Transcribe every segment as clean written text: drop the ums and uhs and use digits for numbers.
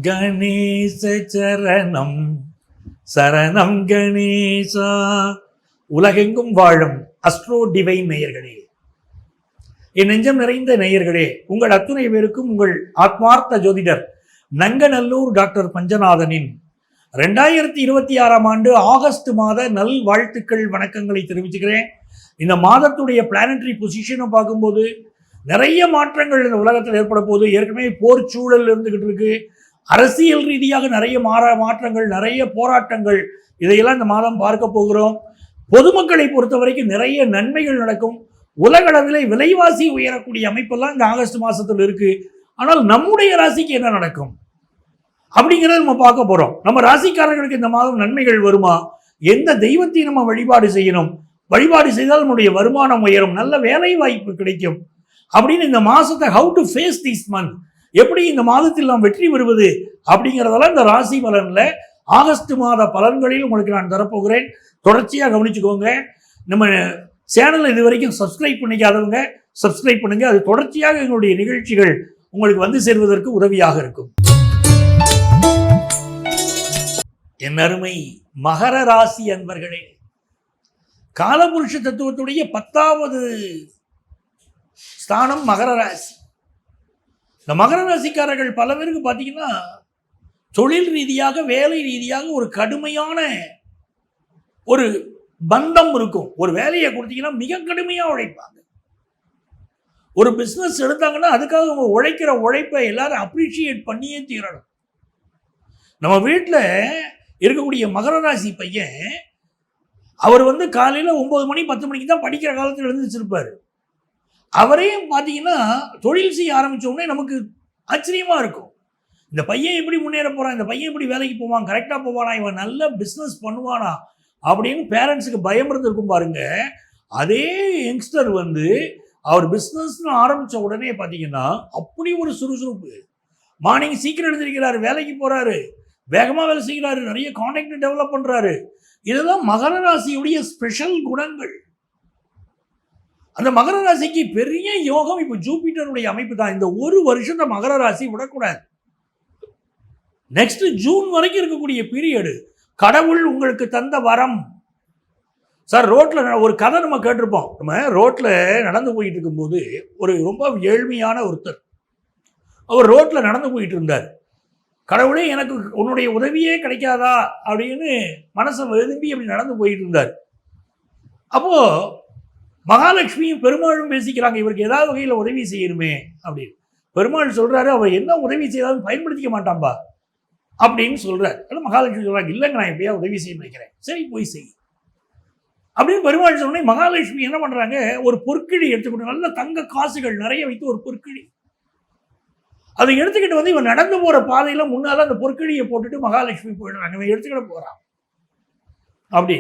கணேச சரணம் சரணம் கணேசா. உலகெங்கும் வாழும் அஸ்ட்ரோ டிவைன் நேயர்களே, என் நெஞ்சம் நிறைந்த நேயர்களே, உங்கள் அத்துணை பேருக்கும் உங்கள் ஆத்மார்த்த ஜோதிடர் நங்கநல்லூர் டாக்டர் பஞ்சநாதனின் 2026 ஆண்டு ஆகஸ்ட் மாத நல் வாழ்த்துக்கள் வணக்கங்களை தெரிவிச்சுக்கிறேன். இந்த மாதத்துடைய பிளானட்டரி பொசிஷனை பார்க்கும்போது நிறைய மாற்றங்கள் இந்த உலகத்தில் ஏற்பட போகுது. ஏற்கனவே போர் சூழல் இருந்துகிட்டு இருக்கு. அரசியல் ரீதியாக நிறைய மாற்றங்கள், நிறைய போராட்டங்கள், இதையெல்லாம் இந்த மாதம் பார்க்க போகிறோம். பொதுமக்களை பொறுத்த வரைக்கும் நிறைய நன்மைகள் நடக்கும். உலகளவில் விலைவாசி உயரக்கூடிய அமைப்பெல்லாம் இந்த ஆகஸ்ட் மாசத்தில் இருக்கு. ஆனால் நம்முடைய ராசிக்கு என்ன நடக்கும் அப்படிங்கிறத நம்ம பார்க்க போறோம். நம்ம ராசிக்காரர்களுக்கு இந்த மாதம் நன்மைகள் வருமா? எந்த தெய்வத்தை நம்ம வழிபாடு செய்யணும்? வழிபாடு செய்தால் நம்முடைய வருமானம் உயரும், நல்ல வேலை வாய்ப்பு கிடைக்கும் அப்படின்னு இந்த மாசத்தை how to face this month, எப்படி இந்த மாதத்தில் நாம் வெற்றி பெறுவது அப்படிங்கிறதெல்லாம் இந்த ராசி பலன்ல ஆகஸ்ட் மாத பலன்களில் உங்களுக்கு நான் தரப்போகிறேன். தொடர்ச்சியாக கவனிச்சுக்கோங்க. நம்ம சேனலை இது வரைக்கும் சப்ஸ்கிரைப் பண்ணிக்காதவங்க சப்ஸ்கிரைப் பண்ணுங்க. அது தொடர்ச்சியாக எங்களுடைய நிகழ்ச்சிகள் உங்களுக்கு வந்து சேர்வதற்கு உதவியாக இருக்கும். என் அருமை மகர ராசி அன்பர்களே, காலபுருஷ தத்துவத்துடைய 10வது ஸ்தானம் மகர ராசி. இந்த மகர ராசிக்காரர்கள் பல பேருக்கு பார்த்தீங்கன்னா தொழில் ரீதியாக, வேலை ரீதியாக ஒரு கடுமையான ஒரு பந்தம் இருக்கும். ஒரு வேலையை கொடுத்தீங்கன்னா மிக கடுமையாக உழைப்பாங்க. ஒரு பிஸ்னஸ் எடுத்தாங்கன்னா அதுக்காக அவங்க உழைக்கிற உழைப்பை எல்லாரும் அப்ரிஷியேட் பண்ணியே தீரணும். நம்ம வீட்டில் இருக்கக்கூடிய மகர ராசி பையன் அவர் காலையில் 9 மணி 10 மணிக்கு தான் படிக்கிற காலத்தில் எழுந்திருச்சிருப்பார். அவரையும் பார்த்தீங்கன்னா தொழில் செய்ய ஆரம்பித்த உடனே நமக்கு ஆச்சரியமாக இருக்கும். இந்த பையன் எப்படி முன்னேற போகிறான், இந்த பையன் எப்படி வேலைக்கு போவான், கரெக்டாக போவானா, இவன் நல்ல பிஸ்னஸ் பண்ணுவானா அப்படின்னு பேரண்ட்ஸுக்கு பயம் இருந்திருக்கும் பாருங்க. அதே யங்ஸ்டர் அவர் பிஸ்னஸ்னு ஆரம்பித்த உடனே பார்த்தீங்கன்னா அப்படி ஒரு சுறுசுறுப்பு. மார்னிங் சீக்கிரம் எழுந்திருக்கிறாரு, வேலைக்கு போகிறாரு, வேகமாக வேலை செய்கிறாரு, நிறைய கான்டாக்ட் டெவலப் பண்ணுறாரு. இதெல்லாம் மகர ராசியுடைய ஸ்பெஷல் குணங்கள். அந்த மகர ராசிக்கு பெரிய யோகம் இப்போ ஜூபிட்டருடைய அமைப்பு தான். இந்த ஒரு வருஷத்தை மகர ராசி விடக்கூடாது. நெக்ஸ்ட் ஜூன் வரைக்கும் இருக்கக்கூடிய பீரியடு கடவுள் உங்களுக்கு தந்த வரம். சார், ரோட்டில் ஒரு கதை நம்ம கேட்டிருப்போம். நம்ம ரோட்டில் நடந்து போயிட்டு இருக்கும்போது ஒரு ரொம்ப ஏழ்மையான ஒருத்தர் அவர் ரோட்டில் நடந்து போயிட்டு இருந்தார். கடவுளே எனக்கு உன்னுடைய உதவியே கிடைக்காதா அப்படின்னு மனசை விரும்பி அப்படி நடந்து போயிட்டு இருந்தார். அப்போது மகாலட்சுமியும் பெருமாளும் பேசிக்கிறாங்க, இவருக்கு ஏதாவது வகையில் உதவி செய்யணுமே அப்படின்னு. பெருமாள் சொல்கிறாரு, அவர் என்ன உதவி செய்தாலும் பயன்படுத்திக்க மாட்டான்பா அப்படின்னு சொல்கிறார். ஆனால் மகாலட்சுமி சொல்கிறாங்க, இல்லைங்க நான் எப்படியா உதவி செய்ய நினைக்கிறேன், சரி போய் செய் அப்படின்னு பெருமாள் சொன்னே. மகாலட்சுமி என்ன பண்ணுறாங்க, ஒரு பொற்கிழி எடுத்துக்கிட்டு, நல்ல தங்க காசுகள் நிறைய வைத்து ஒரு பொற்கிழி அதை எடுத்துக்கிட்டு இவன் நடந்து போகிற பாதையில் முன்னால் அந்த பொற்கிழியை போட்டுட்டு மகாலட்சுமி போயிடுறாங்க. இவன் எடுத்துக்கிட்டு போகிறான். அப்படி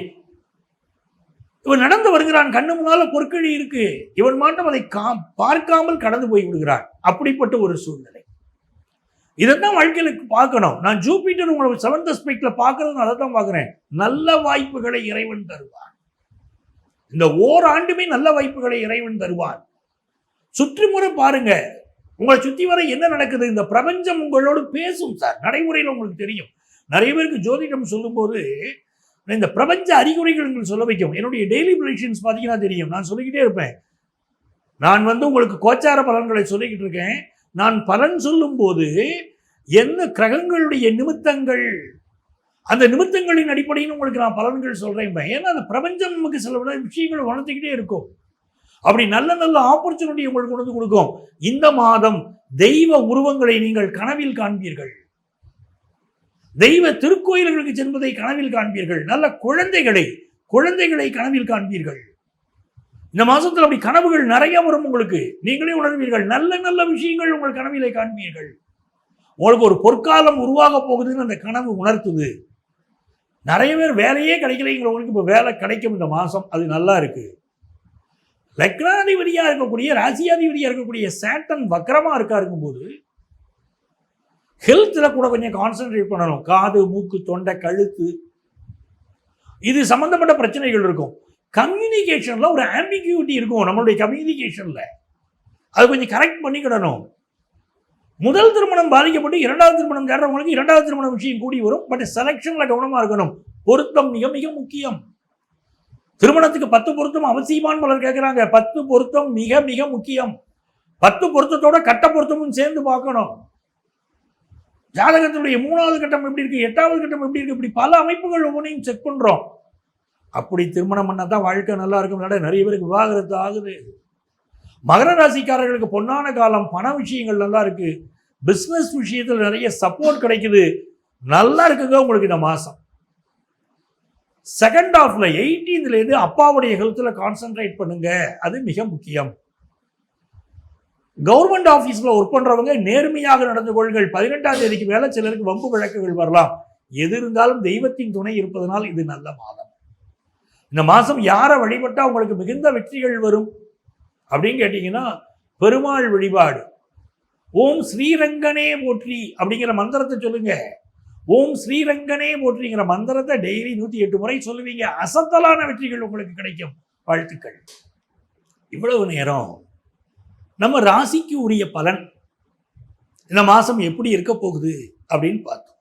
இவன் நடந்து வருகிறான், கண்ணு முன்னால் பொற்கிழி இருக்கு. இவன் மாட்டம் அதை பார்க்காமல் கடந்து போய் விடுகிறான். அப்படிப்பட்ட ஒரு சூழ்நிலை. இதைத்தான் வாழ்க்கையில் பார்க்கணும். நான் ஜூபிட்டர் உங்களை 7th aspectல பார்க்கறது அதை தான் பார்க்குறேன். நல்ல வாய்ப்புகளை இறைவன் தருவான். இந்த ஓராண்டுமே நல்ல வாய்ப்புகளை இறைவன் தருவான். சுற்றுமுறை பாருங்க, உங்களை சுற்றி வர என்ன நடக்குது. இந்த பிரபஞ்சம் உங்களோடு பேசும் சார். நடைமுறையில் உங்களுக்கு தெரியும். நிறைய பேருக்கு ஜோதிடம் சொல்லும்போது இந்த பிரபஞ்ச அறிகுறிகள் உங்களுக்கு சொல்ல வைக்கும். என்னுடைய டெய்லி ப்ரெடிக்ஷன்ஸ் பார்த்தீங்கன்னா தெரியும். நான் சொல்லிக்கிட்டே இருப்பேன். நான் உங்களுக்கு கோச்சார பலன்களை சொல்லிக்கிட்டு இருக்கேன். நான் பலன் சொல்லும் போது என்ன கிரகங்களுடைய நிமித்தங்கள், அந்த நிமித்தங்களின் அடிப்படையில் உங்களுக்கு நான் பலன்கள் சொல்றேன். ஏன்னா அந்த பிரபஞ்சம் நமக்கு சில விஷயங்கள் வளர்த்துக்கிட்டே இருக்கும். அப்படி நல்ல நல்ல ஆப்பர்ச்சுனிட்டி உங்களுக்கு கொண்டு கொடுக்கும். இந்த மாதம் தெய்வ உருவங்களை நீங்கள் கனவில் காண்பீர்கள். தெய்வ திருக்கோயில்களுக்கு செல்வதை கனவில் காண்பீர்கள். நல்ல குழந்தைகளை கனவில் காண்பீர்கள். இந்த மாசத்தில் அப்படி கனவுகள் நிறைய வரும். உங்களுக்கு நீங்களே உணர்வீர்கள். நல்ல நல்ல விஷயங்கள் உங்கள் கனவிலே காண்பீர்கள். உங்களுக்கு ஒரு பொற்காலம் உருவாக போகுதுன்னு அந்த கனவு உணர்த்துது. நிறைய பேர் வேலையே கிடைக்கலைங்கிறவங்களுக்கு இப்போ வேலை கிடைக்கும் இந்த மாதம். அது நல்லா இருக்கு. லக்னாதிபதியாக இருக்கக்கூடிய, ராசியாதிபதியாக இருக்கக்கூடிய சேட்டன் வக்கரமாக இருக்கும்போது ஹெல்த்தில் கூட கொஞ்சம் கான்சென்ட்ரேட் பண்ணணும். காது, மூக்கு, தொண்டை, கழுத்து இது சம்மந்தப்பட்ட பிரச்சனைகள் இருக்கும். கம்யூனிகேஷனில் ஒரு ஆம்பிகியூட்டி இருக்கும். நம்மளுடைய கம்யூனிகேஷனில் அது கொஞ்சம் கரெக்ட் பண்ணிக்கிடணும். முதல் திருமணம் பாதிக்கப்பட்டு இரண்டாவது திருமணம் தேடுறவங்களுக்கு இரண்டாவது திருமண விஷயம் கூடி வரும். பட் செலக்ஷன்ல கவனமா இருக்கணும். பொருத்தம் மிக மிக முக்கியம். திருமணத்துக்கு 10 பொருத்தம் அவசியமான பலர் கேட்கிறாங்க. 10 பொருத்தம் மிக மிக முக்கியம். 10 பொருத்தத்தோட கட்ட பொருத்தமும் சேர்ந்து பார்க்கணும். ஜாதகத்தினுடைய 3வது கட்டம் எப்படி இருக்கு, 8வது கட்டம் எப்படி இருக்கு, இப்படி பல அமைப்புகள் ஒவ்வொன்றையும் செக் பண்றோம். அப்படி திருமணம் பண்ணா தான் வாழ்க்கை நல்லா இருக்கும். நிறைய பேருக்கு விவாகரத்து ஆகுது. மகர ராசிக்காரர்களுக்கு பொன்னான காலம். பண விஷயங்கள் நல்லா இருக்கு. பிசினஸ் விஷயத்தில் நிறைய சப்போர்ட் கிடைக்குது. நல்லா இருக்குங்க உங்களுக்கு இந்த மாசம். செகண்ட் ஹாஃப்ல 18th அப்பாவுடைய ஹெல்த்ல கான்சென்ட்ரேட் பண்ணுங்க. அது மிக முக்கியம். கவர்மெண்ட் ஆபீஸ்ல ஒர்க் பண்றவங்க நேர்மையாக நடந்து கொள்ளுங்கள். 18ஆம் தேதிக்கு மேல சிலருக்கு வம்பு வழக்குகள் வரலாம். எது இருந்தாலும் தெய்வத்தின் துணை இருப்பதனால் இது நல்ல மாதம். இந்த மாசம் யாரை வழிபட்டா உங்களுக்கு மிகுந்த வெற்றிகள் வரும் அப்படின்னு கேட்டீங்கன்னா, பெருமாள் வழிபாடு. ஓம் ஸ்ரீரங்கனே போற்றி அப்படிங்கிற மந்திரத்தை சொல்லுங்க. ஓம் ஸ்ரீரங்கனே போற்றிங்கிற மந்திரத்தை டெய்லி 108 முறை சொல்லுவீங்க. அசத்தலான வெற்றிகள் உங்களுக்கு கிடைக்கும். வாழ்த்துக்கள். இவ்வளவு நேரம் நம்ம ராசிக்கு உரிய பலன் இந்த மாசம் எப்படி இருக்க போகுது அப்படின்னு பார்த்தோம்.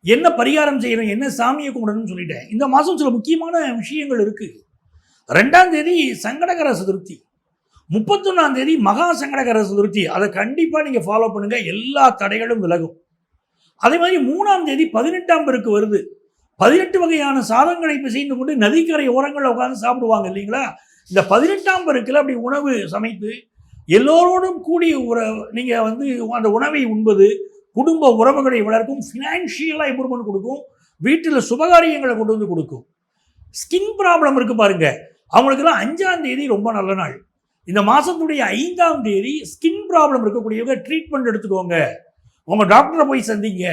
என்ன பரிகாரம் செய்யணும், என்ன சாமியை கும்பிடணும்னு சொல்லிட்டேன். இந்த மாசம் சில முக்கியமான விஷயங்கள் இருக்கு. 2ஆம் தேதி சங்கடகர சதுர்த்தி, 31ஆம் தேதி மகா சங்கடகர சதுர்த்தி. அதை கண்டிப்பா நீங்க ஃபாலோ பண்ணுங்க. எல்லா தடைகளும் விலகும். அதே மாதிரி 3ஆம் தேதி 18ஆம் பெருக்கு வருது. 18 வகையான சாதங்களை பிசைந்து கொண்டு நதிக்கரை ஓரங்களில் உட்காந்து சாப்பிடுவாங்க இல்லைங்களா? இந்த 18ஆம் பெருக்கில் அப்படி உணவு சமைத்து எல்லோரோடும் கூடி நீங்க அந்த உணவை உண்பது குடும்ப உறவுகளை வளர்க்கும். ஃபினான்ஷியலா இம்ப்ரூவ்மெண்ட் கொடுக்கும். வீட்டில் சுபகாரியங்களை கொண்டு வந்து கொடுக்கும். ஸ்கின் ப்ராப்ளம் இருக்கு பாருங்க, அவங்களுக்கெல்லாம் 5ஆம் தேதி ரொம்ப நல்ல நாள். இந்த மாசத்துடைய 5ஆம் தேதி ஸ்கின் ப்ராப்ளம் இருக்கக்கூடியவங்க ட்ரீட்மெண்ட் எடுத்துக்கோங்க. உங்க டாக்டரை போய் சந்திங்க.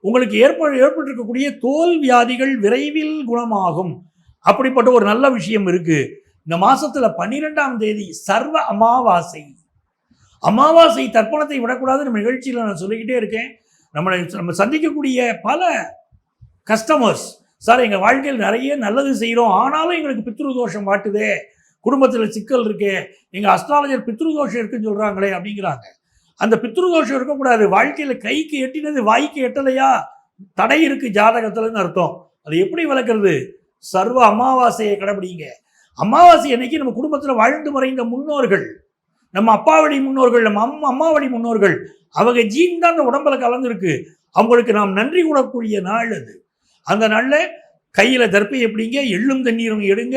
உங்களுக்கு ஏற்பட்டிருக்கக்கூடிய தோல் வியாதிகள் விரைவில் குணமாகும். அப்படிப்பட்ட ஒரு நல்ல விஷயம் இருக்கு. இந்த மாசத்துல 12ஆம் தேதி சர்வ அமாவாசை. அமாவாசை தர்ப்பணத்தை விடக்கூடாது. நம்ம நிகழ்ச்சியில் நான் சொல்லிக்கிட்டே இருக்கேன். நம்ம சந்திக்கக்கூடிய பல கஸ்டமர்ஸ், சார் எங்கள் வாழ்க்கையில் நிறைய நல்லது செய்கிறோம், ஆனாலும் எங்களுக்கு பித்ருதோஷம் வாட்டுதே, குடும்பத்தில் சிக்கல் இருக்கு, எங்கள் அஸ்ட்ராலஜர் பித்ருதோஷம் இருக்குன்னு சொல்கிறாங்களே அப்படிங்கிறாங்க. அந்த பித்ருதோஷம் இருக்கக்கூடாது. வாழ்க்கையில் கைக்கு எட்டினது வாய்க்கு எட்டலையா, தடை இருக்கு ஜாதகத்துலன்னு அர்த்தம். அது எப்படி விளக்குறது? சர்வ அமாவாசையை கடைபிடிங்க. அமாவாசை அன்னைக்கு நம்ம குடும்பத்தில் வாழ்ந்து மறைந்த முன்னோர்கள், நம்ம அப்பா வழி முன்னோர்கள், நம்ம அம்மா வழி முன்னோர்கள், அவங்க ஜீன் தான் அந்த உடம்புல கலந்துருக்கு. அவங்களுக்கு நாம் நன்றி கூடக்கூடிய நாள் அது. அந்த நாளில் கையில் தர்ப்பை எப்படிங்க, எள்ளும் தண்ணீரும் எடுங்க,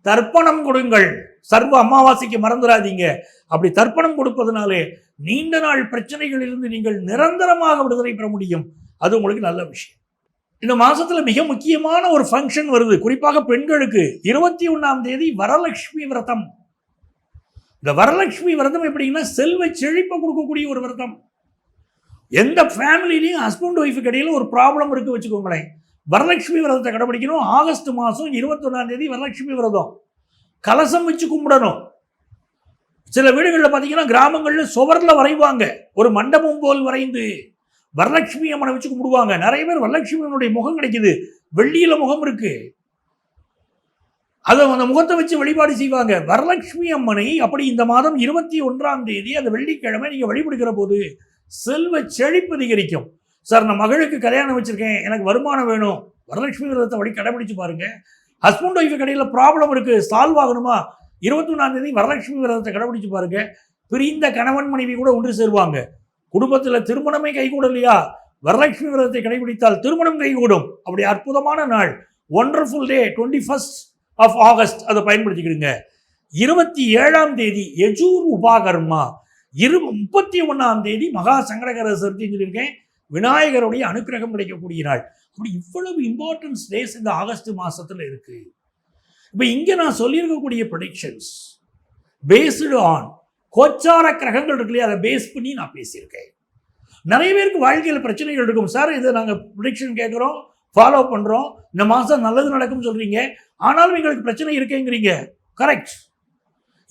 தர்ப்பணம் கொடுங்கள். சர்வ அமாவாசைக்கு மறந்துடாதீங்க. அப்படி தர்ப்பணம் கொடுப்பதனாலே நீண்ட நாள் பிரச்சனைகளிலிருந்து நீங்கள் நிரந்தரமாக விடுதலை பெற முடியும். அது உங்களுக்கு நல்ல விஷயம். இந்த மாசத்துல மிக முக்கியமான ஒரு ஃபங்க்ஷன் வருது, குறிப்பாக பெண்களுக்கு. 21ஆம் தேதி வரலட்சுமி விரதம். இந்த வரலட்சுமி விரதம் எப்படின்னா, செல்வ செழிப்பை கொடுக்கக்கூடிய ஒரு விரதம். எந்த ஃபேமிலிலையும் ஹஸ்பண்ட் ஒய்ஃபுக்கு இடையில ஒரு ப்ராப்ளம் இருக்கு வச்சுக்கோங்களேன், வரலட்சுமி விரதத்தை கடைபிடிக்கணும். ஆகஸ்ட் மாதம் 21ஆம் தேதி வரலட்சுமி விரதம். கலசம் வச்சு கும்பிடணும். சில வீடுகளில் பார்த்தீங்கன்னா கிராமங்களில் சுவரில் வரைவாங்க, ஒரு மண்டபம் போல் வரைந்து வரலட்சுமி அம்மனை வச்சு கும்பிடுவாங்க. நிறைய பேர் வரலட்சுமியனுடைய முகம் கிடைக்குது, வெள்ளியில முகம் இருக்கு, அதை அந்த முகத்தை வச்சு வழிபாடு செய்வாங்க. வரலட்சுமி அம்மனை அப்படி இந்த மாதம் 21ஆம் தேதி அந்த வெள்ளிக்கிழமை நீங்க வழிபடுகிற போது செல்வ செழிப்பு அதிகரிக்கும். சார் நான் மகளுக்கு கல்யாணம் வச்சிருக்கேன், எனக்கு வருமானம் வேணும், வரலட்சுமி விரதத்தை வழி கடைபிடிச்சு பாருங்க. ஹஸ்பண்ட் ஒய்ஃபு கடையில் ப்ராப்ளம் இருக்கு, சால்வ் ஆகணுமா, 21ஆம் தேதி வரலட்சுமி விரதத்தை கடைபிடிச்சு பாருங்க. பிரிந்த கணவன் மனைவி கூட ஒன்று சேருவாங்க. குடும்பத்தில் திருமணமே கைகூடலையா, வரலட்சுமி விரதத்தை கடைபிடித்தால் திருமணம் கைகூடும். அப்படி அற்புதமான நாள், wonderful day, 21st of August. அதை பயன்படுத்திக்கிடுங்க. 27ஆம் தேதி யஜூர் உபாகர்மா, 31ஆம் தேதி மகா சங்கடகர சதுர்த்தின்னு சொல்லியிருக்கேன். விநாயகருடைய அனுக்கிரகம் கிடைக்கக்கூடிய நாள். அப்படி இவ்வளவு இம்பார்ட்டன்ஸ் டேஸ் இந்த ஆகஸ்ட் மாசத்துல இருக்கு. இப்போ இங்கே நான் சொல்லியிருக்கக்கூடிய ப்ரெடிக்ஷன்ஸ் பேஸ்டு ஆன் கோச்சார கிரகங்கள் இருக்கு இல்லையா, அதை பேஸ் பண்ணி நான் பேசியிருக்கேன். நிறைய பேருக்கு வாழ்க்கையில் பிரச்சனைகள் இருக்கும். சார் இதை நாங்கள் ப்ரெடிக்ஷன் கேட்குறோம், ஃபாலோ பண்ணுறோம், இந்த மாதம் நல்லது நடக்கும்னு சொல்கிறீங்க, ஆனாலும் எங்களுக்கு பிரச்சனை இருக்கேங்கிறீங்க. கரெக்ட்.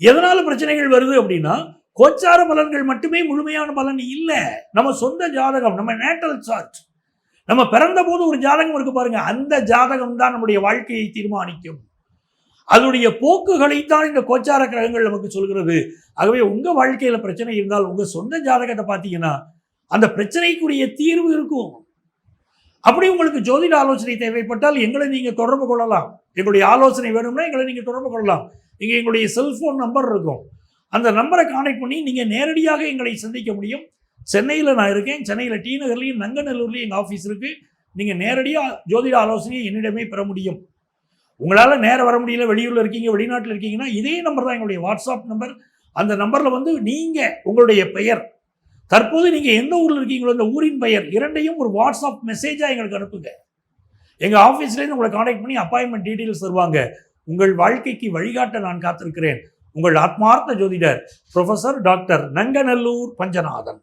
எதனால் பிரச்சனைகள் வருது அப்படின்னா, கோச்சார பலன்கள் மட்டுமே முழுமையான பலன் இல்லை. நம்ம சொந்த ஜாதகம், நம்ம நேட்டல் சார்ட், நம்ம பிறந்த போது ஒரு ஜாதகம் இருக்கு பாருங்க, அந்த ஜாதகம் தான் நம்முடைய வாழ்க்கையை தீர்மானிக்கும். அதனுடைய போக்குகளைத்தான் இந்த கோச்சார கிரகங்கள் நமக்கு சொல்கிறது. ஆகவே உங்க வாழ்க்கையில பிரச்சனை இருந்தால் உங்க சொந்த ஜாதகத்தை பார்த்தீங்கன்னா அந்த பிரச்சனைக்குரிய தீர்வு இருக்கும். அப்படி உங்களுக்கு ஜோதிட ஆலோசனை தேவைப்பட்டால் எங்களை நீங்க தொடர்பு கொள்ளலாம். எங்களுடைய ஆலோசனை வேணும்னா எங்களை நீங்க தொடர்பு கொள்ளலாம். இங்கே எங்களுடைய செல்போன் நம்பர் இருக்கும். அந்த நம்பரை கான்டாக்ட் பண்ணி நீங்க நேரடியாக எங்களை சந்திக்க முடியும். சென்னையில் நான் இருக்கேன். சென்னையில் டி நகர்லையும் நங்கநல்லூர்லையும் எங்கள் ஆஃபீஸ் இருக்கு. நீங்க நேரடியாக ஜோதிட ஆலோசனையை என்னிடமே பெற முடியும். உங்களால் நேரம் வர முடியல, வெளியூரில் இருக்கீங்க, வெளிநாட்டில் இருக்கீங்கன்னா இதே நம்பர் தான் எங்களுடைய வாட்ஸ்அப் நம்பர். அந்த நம்பரில் வந்து நீங்கள் உங்களுடைய பெயர், தற்போது நீங்கள் எந்த ஊரில் இருக்கீங்களோ அந்த ஊரின் பெயர் இரண்டையும் ஒரு வாட்ஸ்அப் மெசேஜாக எங்களுக்கு அனுப்புங்க. எங்கள் ஆஃபீஸ்லேருந்து உங்களை கான்டாக்ட் பண்ணி அப்பாயின்மெண்ட் டீட்டெயில்ஸ் தருவாங்க. உங்கள் வாழ்க்கைக்கு வழிகாட்ட நான் காத்திருக்கிறேன். உங்கள் ஆத்மார்த்த ஜோதிடர் ப்ரொஃபசர் டாக்டர் நங்கநல்லூர் பஞ்சநாதன்.